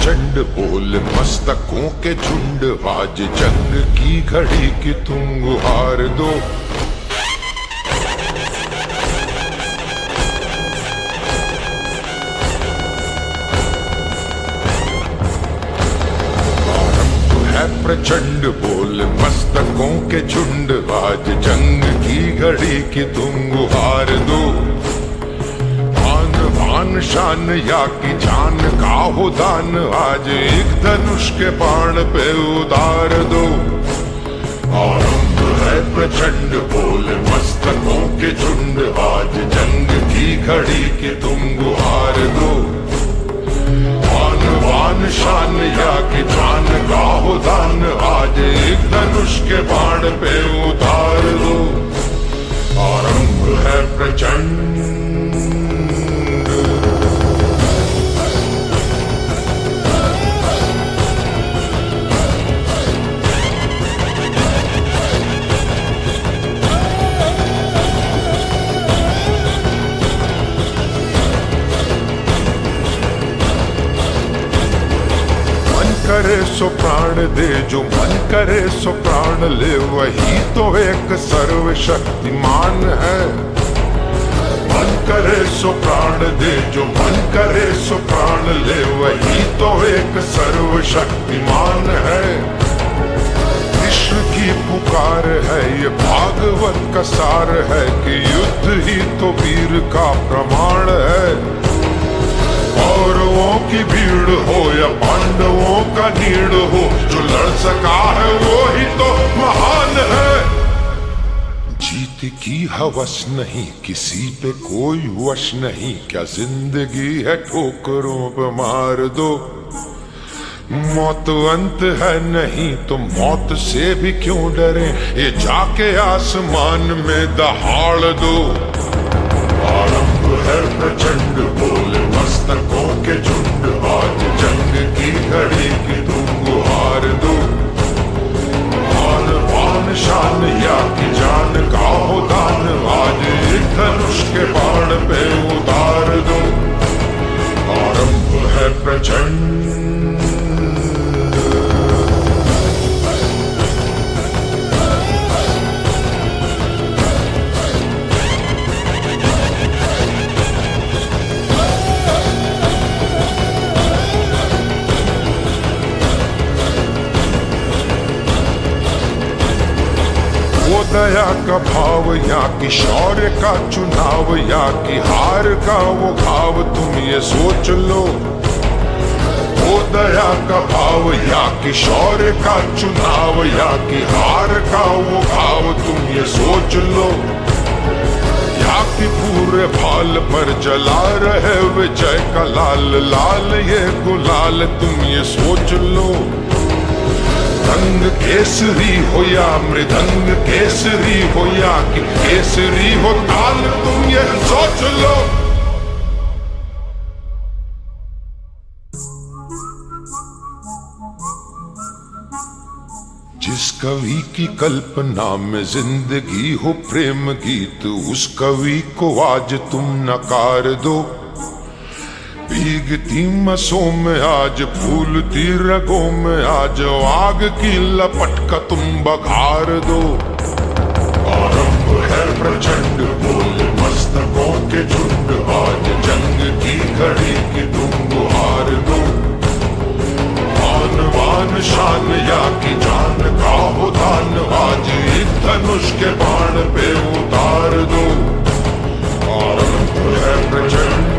प्रचंड बोल मस्तकों के झुंड, आज जंग की घड़ी की तुम गुहार दो। आरंभ है प्रचंड बोल मस्तकों के झुंड, आज जंग की घड़ी की तुम गुहार दो। आन शान या की जान का हो दान, आज एक धनुष के बाण पे उतार दो। आरंभ है प्रचंड बोल मस्तकों के झुंड, आज जंग की घड़ी की तुम गुहार दो। आन शान या की जान का हो दान, आज एक धनुष के बाण पे उतार दो। आरंभ है प्रचंड। करे सो प्राण दे, जो मन करे सो प्राण ले, वही तो एक सर्वशक्तिमान है। मन करे सो प्राण दे, जो मन करे सो प्राण ले, वही तो एक सर्वशक्तिमान है। कृष्ण की पुकार है, ये भागवत का सार है कि युद्ध ही तो वीर का प्रमाण है। कौरवों की भीड़ हो या पांडवों का नीड़ हो, जो लड़ सका है वो ही तो महान है। जीत की हवस नहीं, किसी पे कोई वश नहीं, क्या जिंदगी है ठोकरों पे मार दो। मौत अंत है नहीं तो मौत से भी क्यों डरे, ये जाके आसमान में दहाड़ दो। आरंभ है प्रचंड बोल मस्तकों के झुंड, आज जंग की घड़ी की तुम गुहार दो। आन शान या की जान का हो दान, आज एक धनुष के बाण पे उतार दो। आरंभ है प्रचंड। दया का भाव या कि शौर्य का चुनाव, या कि हार का वो घाव, तुम ये सोच लो। वो दया का भाव या कि शौर्य का चुनाव, या कि हार का वो घाव, तुम ये सोच लो। या कि पूरे भाल पर जला रहे विजय का लाल लाल ये गुलाल, तुम ये सोच लो। रंग केसरी हो या मृदंग केसरी हो, या कि केसरी हो ताल, तुम ये सोच लो। जिस कवि की कल्पना में जिंदगी हो प्रेम गीत, उस कवि को आज तुम नकार दो। भीगती मसों में आज फूलती रगों में, आज आग की लपट का तुम बघार दो। आरंभ है प्रचंड बोल मस्तकों के झुंड, आज जंग की घड़ी की तुम गुहार दो। आन शान या की जान का हो दान, आज एक धनुष के बाण पे उतार दो। आरंभ है प्रचंड।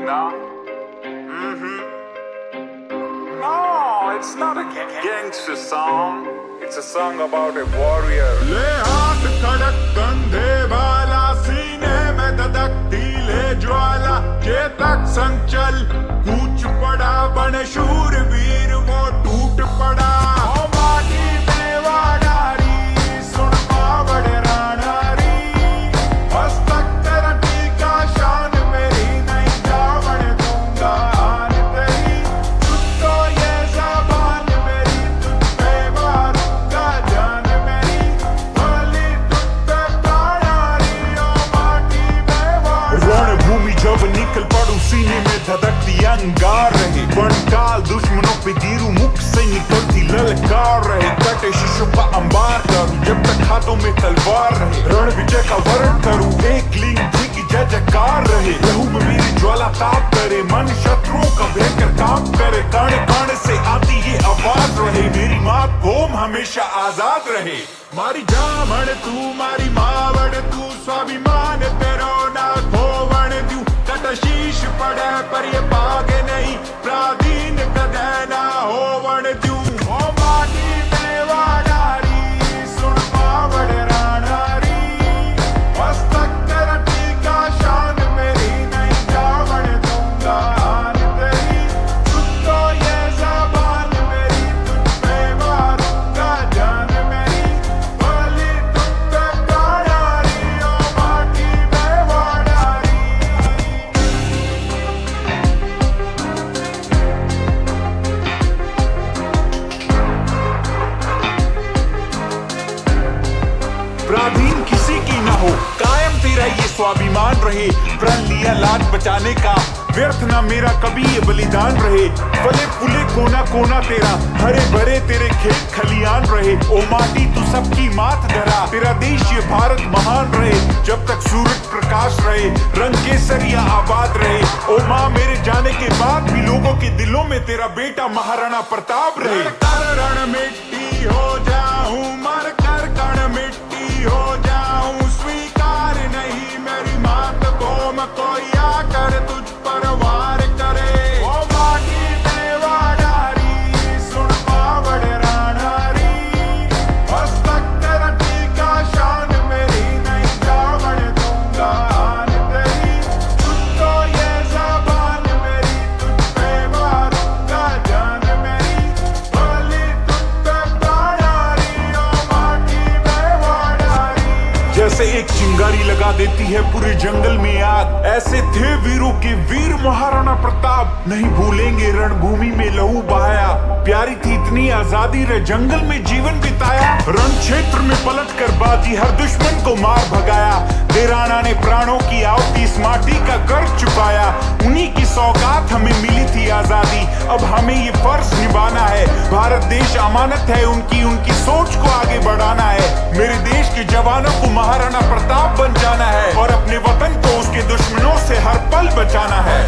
No. No, it's not a gangster song. It's a song about a warrior. ले हाथ खड़क कंधे वाला, सीने में धधकती ले ज्वाला, चेतक संचल कूच पड़ा, बन शूरवीर वो टूट पड़ा। ओ माटी में वाडारी, सुन पावड़ रानारी, मस्तक तेरा टीका, शान मेरी नहीं जावड़ दूंगा आन तेरी। तुझ तो ये ज़बान मेरी, तुझ पे मारूंगा जान मेरी, भली तुझ पे प्राणारी, ओ माटी में वाडारी। रणभूमि जब निकल पड़ू, सीने में धधकती अंगार रहे, बनकाल दुश्मनों पे गिरू, मुख से निकलती ललकार रहे, कटे शिशु का अंबार करूं, जब तक हाथों में तलवार रहे, रण विजय का वर्ण करूं, एक लिंग जी की जय जयकार रहे, लहू में मेरी ज्वाला ताप करे, मन शत्रुओं का भयंकर काम करे, कण कण से आती ये आवाज रहे, मेरी मात भूम हमेशा आजाद रहे। मारी जामण तू, मारी मावड़ तू, स्वाभिमान तेरो ना खोवण द्यू, कट शीश पड़े पर ये पागे नहीं, प्राधीन कदे ना होवण द्यू। ओ माटी में वाडारी, सुन पावड़ रानारी, मस्तक तेरा टीका, शान मेरी नहीं जावण दूंगा आन तेरी। तुझ तो ये ज़बान मेरी, तुझ पे मारूंगा जान मेरी, भली तुझ पे प्राणारी, ओ माटी में वाडारी। प्राधीन किसी की ना हो, कायम तेरा ये स्वाभिमान रहे, प्रण लिया लाज बचाने का, व्यर्थ ना मेरा कभी ये बलिदान रहे, फले फूले कोना कोना तेरा, हरे भरे तेरे खेत खलियान रहे, ओ माटी तू सबकी मात धरा, तेरा देश ये भारत महान रहे, जब तक सूरज प्रकाश रहे, रंग केसरिया आबाद रहे, ओ माँ मेरे जाने के बाद भी लोगों के दिलों में तेरा बेटा महाराणा प्रताप रहे। कर रण मिट्टी हो जाऊं, मर कर कण मिट्टी हो जाऊं, स्वीकार नहीं मेरी मात भूम, कोई आकर तुझ पर वार करे। ओ माटी में वाडारी, सुन पावड़ रानारी, मस्तक तेरा टीका, शान मेरी नहीं जावण दूंगा आन तेरी। तुझ तो ये ज़बान मेरी, तुझ पे मारूंगा जान मेरी, भली तुझ पे प्राणारी, ओ माटी में वाडारी। जैसे एक चिंगारी लगा देती है पूरे जंगल में आग, ऐसे थे वीरों के वीर महाराणा प्रताप, नहीं भूलेंगे रणभूमि में लहू बहाया, प्यारी थी इतनी आजादी रे, जंगल में जीवन बिताया, रण क्षेत्र में पलट कर बाजी, हर दुश्मन को मार भगाया, देराना ने प्राणों की आहुति इस माटी का कर चुकाया, उन्हीं की सौगात हमें मिली थी आजादी, अब हमें ये फर्ज निभाना है, भारत देश अमानत है उनकी, उनकी सोच को आगे बढ़ाना है, मेरे देश के जवानों को महाराणा प्रताप बन जाना है, और अपने वतन को उसके दुश्मनों से हर पल बचाना है।